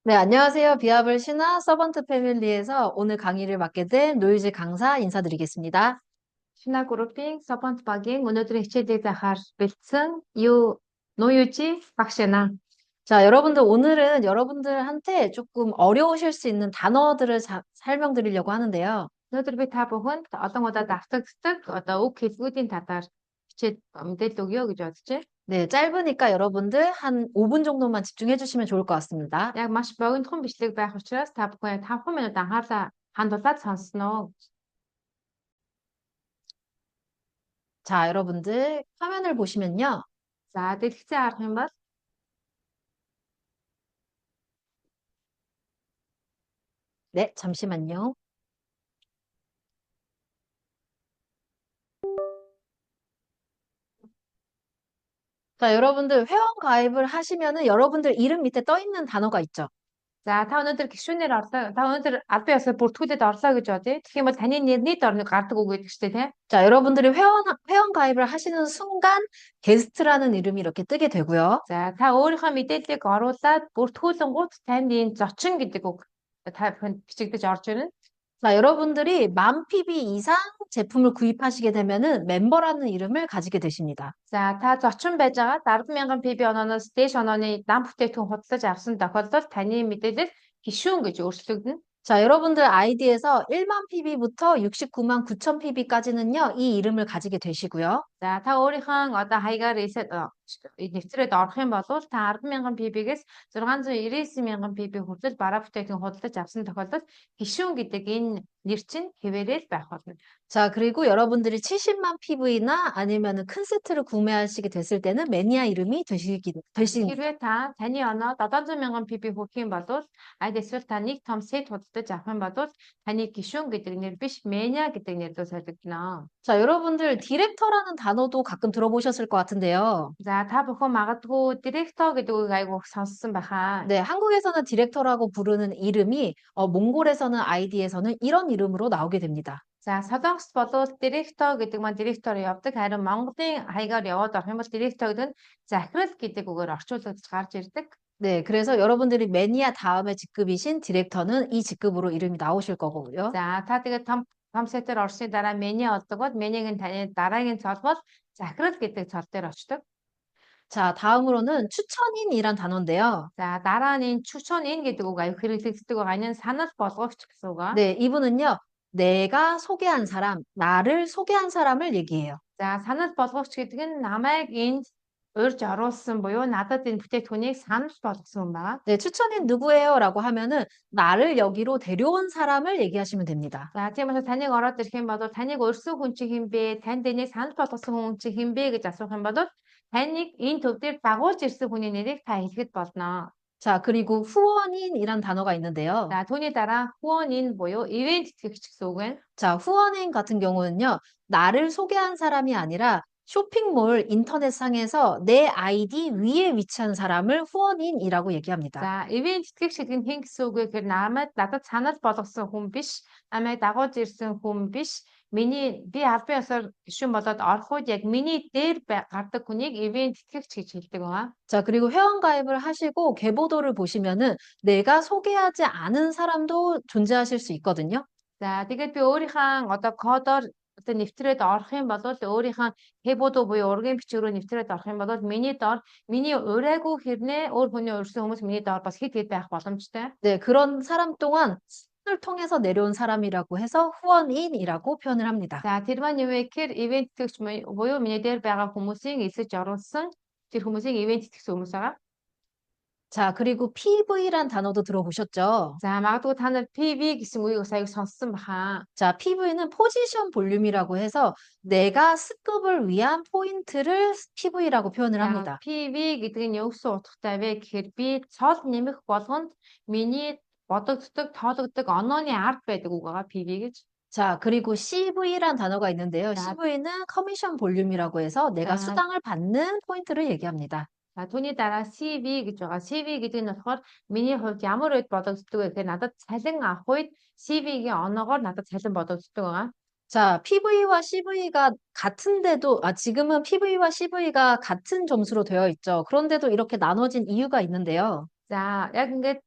네, 안녕하세요. 비아블 신화 서번트 패밀리에서 오늘 강의를 맡게 된 노유지 강사 인사드리겠습니다. Шинэ группийн Сабант багийн өнөөдрийн хичээлийг захаар бэлдсэн юу Нуюжи багш байна. 자, 여러분들 오늘은 여러분들한테 조금 어려우실 수 있는 단어들을 설명드리려고 하는데요. Өнөөдөр би та бүхэнд олон удаа давтагддаг үг хэлбэрүүдийн талаар хичээл мэдээлэл өгье гэж бодож байна. 네, 짧으니까 여러분들 한 5분 정도만 집중해 주시면 좋을 것 같습니다. Яг маш богинохон бичлэг байх учраас та бүхэн 5 минут анхаарлаа хандуулаад сонсноо. 자, 여러분들 화면을 보시면요. За дэлгэцээ харах юм бол 네, 잠시만요. 자, 여러분들 회원 가입을 하시면은 여러분들 이름 밑에 떠 있는 단어가 있죠. за та өнөөдөр гишүүнээр орлоо. Та өнөөдөр аль бие усаар бүртгүүлээд орлоо гэж бодъё. Тэгэх юм бол таны нэрний дор гардаг үг гэдэг чинь тийм. 자, 여러분들이 회원 가입을 하시는 순간 게스트라는 이름이 이렇게 뜨게 되고요. За та өөрийнхөө мэдээллийг оруулаад бүртгүүлэнгუут танд энэ зочин гэдэг үг та бүхэнд бичигдэж орж ирнэ. 자, 여러분들이 만 PB 이상 제품을 구입하시게 되면은 멤버라는 이름을 가지게 되십니다. За та зочин байж байгаа 10,000 PB онооноос дээш онооны дан бүтээгдэхүүн худалдаж авсан тохиолдолд таны мэдээлэл гишүүн гэж өөрчлөгдөнө. 자, 여러분들 아이디에서 1만 PB부터 69만 9천 PB까지는요, 이 이름을 가지게 되시고요. За та өөрийнхөө одоо хаягаар нэвтрээд орох юм бол та 10,000 PB-гээс 699,000 PB хүртэл бараа бүтээгдэхүүн худалдаж авсан тохиолдолд гишүүн гэдэг энэ нэр чинь хэвээрэл байх болно. 자, 그리고 여러분들이 70만 PV나 아니면은 큰 세트를 구매하시게 됐을 때는 매니아 이름이 되십니다. Хэрвээ та таны оноо 700,000 PB хүрэх юм бол аль эсвэл та нэг том сет худалдаж авах юм бол таны гишүүн гэдэг нэр биш 매니아 гэдэг нэрээр солигдно. 자, 여러분들 디렉터라는 단어도 가끔 들어보셨을 것 같은데요. За та бүхэн магадгүй директор гэдэг үгийг айгүй их сонссон байхаа. 네, 한국에서는 디렉터라고 부르는 이름이 몽골에서는 아이디에서는 이런 이름으로 나오게 됩니다. За Солонгост болвол директор гэдэг маань директор явдаг. Харин Монголын хаягаар яваад орох юм бол директор гэдэг нь захирал гэдэг үгээр орчуулагдаж гарч ирдэг. 네, 그래서 여러분들이 매니아 다음에 직급이신 디렉터는 이 직급으로 이름이 나오실 거고요. За та тэгээд том сетээр орсны дараа меню олдог бол менюг нь таны дараагийн цол бол захирал гэдэг цол дээр очдог. 자, 다음으로는 추천인이란 단어인데요. За дараа нь энэ 추천인 гэдэг үг аюу хэрэглэгддэг байгаа. Энэ санал болгогч гэсэн үг аа. 네, 이분은요. 내가 소개한 사람, 나를 소개한 사람을 얘기해요. За санал болгогч гэдэг нь намайг энд урьж оруулсан буюу надад энэ бүтээгдэхүүнийг санал болгосон байна. 네, 추천인 누구예요? 라고 하면은 나를 여기로 데려온 사람을 얘기하시면 됩니다. За тийм учраас таныг ороод ирэх юм бол таныг урьсан хүн чи хэм бэ? Танд энийг санал болгосон хүн чи хэм бэ гэж асуух юм бол таныг энэ төв дээр дагуулж ирсэн хүний нэрийг та хэлэхэд болно. 자, 그리고 후원인이란 단어가 있는데요. За түүний дараа 후원인 буюу ивент тэтгэгч гэсэн үг байна. 자, 후원인 같은 경우는요. 나를 소개한 사람이 아니라 쇼핑몰 인터넷상에서 내 아이디 위에 위치한 사람을 후원인이라고 얘기합니다. За ивент тэтгэгч гэдэг нь хэн гэсэн үг вэ гэхээр надад санал болгосон хүн биш, намайг дагуулж ирсэн хүн биш. Би аль бие усаар гишүүн болоод орох үед яг миний дээр гардаг хүнийг ивент тэтгэгч гэж хэлдэг байна. 자, 그리고 회원 가입을 하시고 계보도를 보시면은 내가 소개하지 않은 사람도 존재하실 수 있거든요. За тэгээд би өөрийнхөө одоо кодоор одоо нэвтрээд орох юм бол өөрийнхөө кэбодо буюу ургийн бичвэрөө нэвтрээд орох юм бол миний доор миний урайгүй хэрнээ өөр хүний урьсан хүмүүс миний доор бас хэд байх боломжтой. 네, 그런 사람 또한 을 통해서 내려온 사람이라고 해서 후원인이라고 표현을 합니다. За тэр маань юу вэ гэхээр ивент тэтгэгч буюу миний дээр байгаа хүмүүсийн эсэж оруулсан тэр хүмүүсийн ивент тэтгэсэн хүмүүс байгаа. 자, 그리고 PV란 단어도 들어보셨죠? За магадгүй та нар PV гэсэн үгийг бас аяг сонссон баха. 자, PV는 포지션 볼륨이라고 해서 내가 스급을 위한 포인트를 PV라고 표현을 합니다. PV гэдэг нь юу гэсэн утгатай вэ гэхээр би цол нэмэх болгонд миний бодогддог, тоологддог онооны ард байдаг үг байгаа PV гэж. 자, 그리고 CV란 단어가 있는데요. 자, CV는 커미션 볼륨이라고 해서 내가 자, 수당을 받는 포인트를 얘기합니다. За түүний дараа CV гэж байгаа. CV гэдэг нь болохоор миний хувьд ямар үед бодогддог вэ гэхээр надад цалин авах үед CV-гийн оноогоор надад цалин бодогддог байгаа. 자, PV와 CV가 같은데도, 지금은 PV와 CV가 같은 점수로 되어 있죠. 그런데도 이렇게 나눠진 이유가 있는데요. За яг ингээд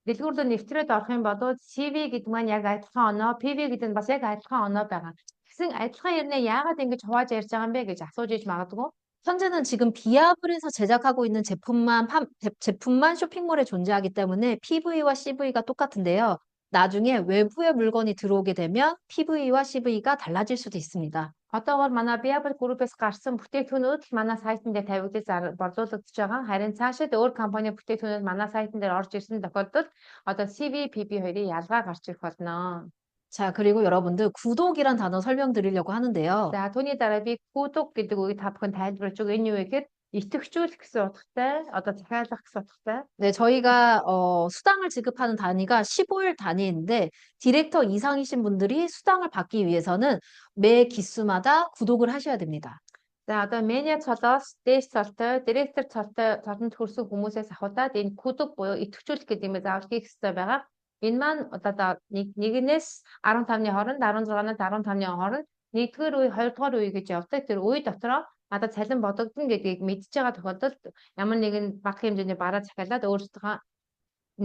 дэлгүүрдээ нэвтрээд орох юм бол CV гэдэг маань яг адилхан оноо, PV гэдэг нь бас яг адилхан оноо байгаа. Тэгсэн адилхан ирнэ яагаад ингэж хувааж ярьж байгаа юм бэ гэж асууж иж магадгүй. 현재는 지금 비합을 해서 제작하고 있는 제품만 쇼핑몰에 존재하기 때문에 PV와 CV가 똑같은데요. 나중에 외부의 물건이 들어오게 되면 PV와 CV가 달라질 수도 있습니다. Одоогоор манай Biable Group-ээс гарсан бүтээгдэхүүнүүд л манай сайтн дээр тавигдаж борлуулагдаж байгаа. Харин цаашид өөр компани бүтээгдэхүүнүүд манай сайтн дээр орж ирсэн тохиолдолд одоо CV, PP хоёрын ялгаа гарч ирэх болно. 자, 그리고 여러분들 구독이란 단어 설명드리려고 하는데요. За түүний дараа би гүдэг гэдэг үгийг та бүхэн тайлбарлаж өгье. Энэ юу вэ гэхээр идэвхжүүлэх гэсэн утгатай, одоо захиалах гэсэн утгатай. 네, 저희가 수당을 지급하는 단위가 15일 단위인데 디렉터 이상이신 분들이 수당을 받기 위해서는 매 기수마다 구독을 하셔야 됩니다. За одоо менеж цолоос дээш цолтой, директор цолтонд хүрсэн хүмүүсээс ахуудаад энэ гүдэг буюу идэвхжүүлэх гэдэг юм заавал хийх хэрэгтэй байгаа. Энэ маань одоо 1-ээс 15-ны хооронд, 16-наас 15-ны хооронд, 1-р үе, 2-р үе гэж явдаг. Тэр үе дотроо надад цалин бодогдно гэдгийг мэдж байгаа тохиолдолд ямар нэгэн бага хэмжээний бараа захиалаад өөрсдөө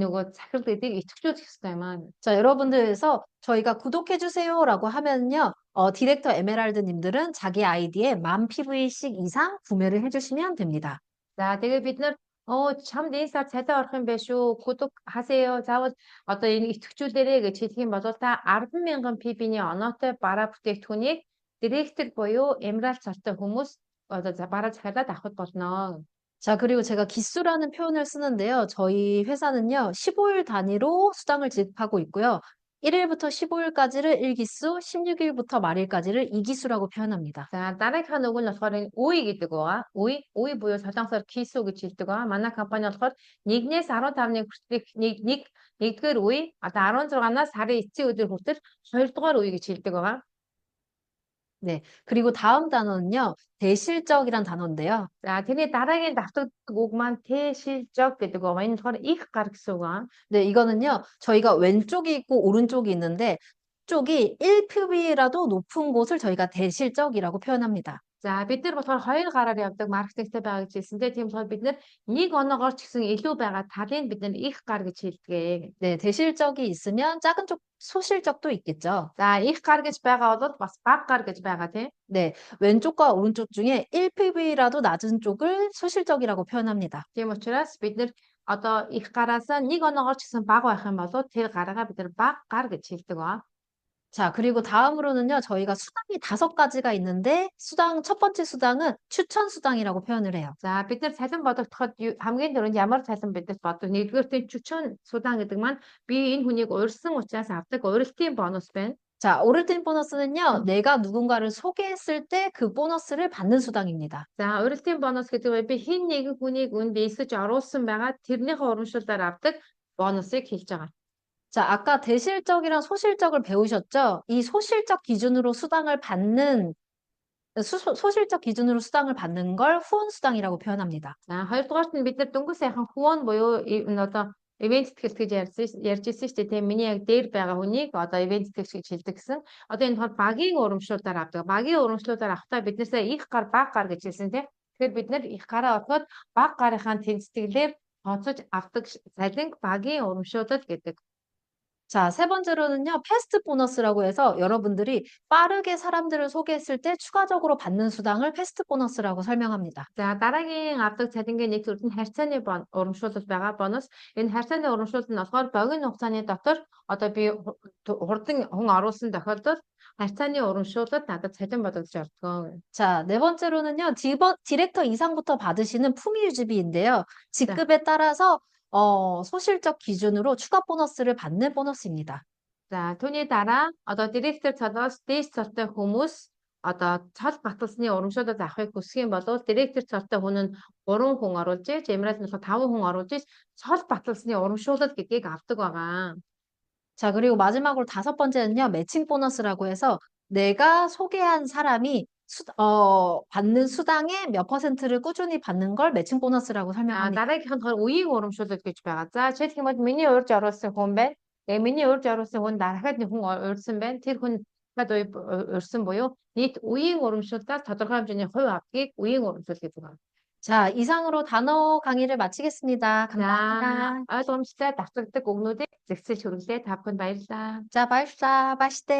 нөгөө захирал гэдгийг идэвхжүүлэх хэрэгтэй юм аа. 자, 여러분들에서 저희가 구독해주세요라고 하면요. 디렉터 에메랄드 님들은 자기 아이디에 10,000 PV씩 이상 구매를 해주시면 됩니다. За тэгээ бид нар чамд энэ сар цалин орох юм байна шүү. Гүдэг хасеё. Заавал одоо энэ идэвхжүүлээрэ гэж хэлэх юм бол та 10,000 PB-ний оноотой бараа бүтээгдэхүүнийг директор буюу Emerald цартай хүмүүс одоо бараа захиалаад авах болно. 자, 그리고 제가 기수라는 표현을 쓰는데요. 저희 회사는요, 15일 단위로 수당을 지급하고 있고요. 1일부터 15일까지를 1기수, 16일부터 말일까지를 2기수라고 표현합니다. За дараагийнхаа нөгөө нь болохоор энэ үе гэдэг байгаа. Үе буюу солонгосоор кису гэж хэлдэг байгаа. Манай компани болохоор 1-ээс 15-ны хүртэлх 1-р үе, одоо 16-наас сарын эцсийн өдөр хүртэл 2-р үе гэж хэлдэг байгаа. 네, 그리고 다음 단어는요, 대실적이란 단어인데요. За тэрний дараагийн давтагддаг үг маань 태실적 гэдэг байгаа. Энэ болохоор их гар гэсэн үг аа. 네, 이거는요, 저희가 왼쪽이 있고 오른쪽이 있는데, 쪽이 1PB라도 높은 곳을 저희가 대실적이라고 표현합니다. За бид нар болохоор хоёр гараар явдаг маркетингтэй байгаа гэж хэлсэнтэй. Тийм болохоор бид нар нэг оноогоор ч гэсэн илүү байгаа талыг бид нар их гар гэж хэлдэг. 네, 대실적이 있으면 작은 쪽 소실적도 있겠죠. За их гар гэж байгаа бол бас бага гар гэж байгаа тийм. 네, 왼쪽과 오른쪽 중에 1PB라도 낮은 쪽을 소실적이라고 표현합니다. Тийм учраас бид нар одоо их гараас нэг оноогоор ч гэсэн бага байх юм бол тэр гараагаа бид нар бага гар гэж хэлдэг ба. 자, 그리고 다음으로는요, 저희가 수당이 5가지가 있는데, 첫 번째 수당은 추천 수당이라고 표현을 해요. За бид нар цалин бодогдоход хамгийн түрүүнд ямар цалин бидэрт бодог. Нэгдүгээрт чүчэн судаан гэдэг маань би энэ хүнийг урьдсан учраас авдаг урилтын бонус байна. 자, 오를텐 보너스는요, 내가 누군가를 소개했을 때 그 보너스를 받는 수당입니다. За урилтын бонус гэдэг нь би хин нэгэн хүнийг үнд эсэж оруулсан байгаа тэрнийхээ урамшуулаар авдаг бонусыг хэлж байгаа. 자, 아까 대실적이랑 소실적을 배우셨죠? 이 소실적 기준으로 수당을 받는 걸 후원 수당이라고 표현합니다. За хоёрдугаарт нь бид нар дөнгөж сайхан хуон буюу энэ одоо ивент тэтгэгч гэж ярьж ирсэн шүү дээ. Тийм миний яг дээр байгаа хүнийг одоо ивент тэтгэгч гэж хэлдэг гэсэн. Одоо энэ бол багийн урамшлуудаар авдаг. Багийн урамшлуудаар авахдаа биднээсээ их гар бага гар гэж хэлсэн тийм. Тэгэхээр бид нар их гараа олоход бага гарынхаа тэнцэтгэлээр тооцож авдаг цалин багийн урамшуулал гэдэг. 자, 세 번째로는요, 패스트 보너스라고 해서 여러분들이 빠르게 사람들을 소개했을 때 추가적으로 받는 수당을 패스트 보너스라고 설명합니다. За дараагийн авдаг цалингийн нэг төр нь харьцааны урамшуулал байгаа бонус. Энэ харьцааны урамшуулал нь болохоор богино хугацааны дотор одоо би хурдан хүн оруулсан тохиолдолд харьцааны урамшуулалд надад цалин бодогдож ордог. 자, 네 번째로는요, 디렉터 이상부터 받으시는 품위유지비인데요. 직급에 따라서 소실적 기준으로 추가 보너스를 받는 보너스입니다. За түүний дараа одоо директор цолоос дээш цолтой хүмүүс одоо цол баталсны урамшуулал авахыг хүсэх юм бол директор цолтой хүн нь 3 хүн оруулж иж, Emerald нь 5 хүн оруулж иж цол баталсны урамшуулал гэдгийг авдаг байгаа. 자, 그리고 마지막으로 다섯 번째는요, 매칭 보너스라고 해서 내가 소개한 사람이 받는 수당의 몇 %를 꾸준히 받는 걸 매칭 보너스라고 설명합니다. Дараагийнх нь үеийн урамшуулал гэж байгаа. За жишээлх юм бол миний урьж оруулсан хүн байна. Тэгээ миний урьж оруулсан хүн дарахад нэг хүн урьдсан байна. Тэр хүн урьсан буюу нийт үеийн урамшууллаас тодорхой хэмжээний хувь авдгийг үеийн урамшуул гэж байна. 자, 이상으로 단어 강의를 마치겠습니다. За, 감사합니다. ойлгомжтой давтагддаг үгнүүдийг зэгцэлж хүргэлээ. Та бүхэнд баярлалаа. 자, 발사, 마시대.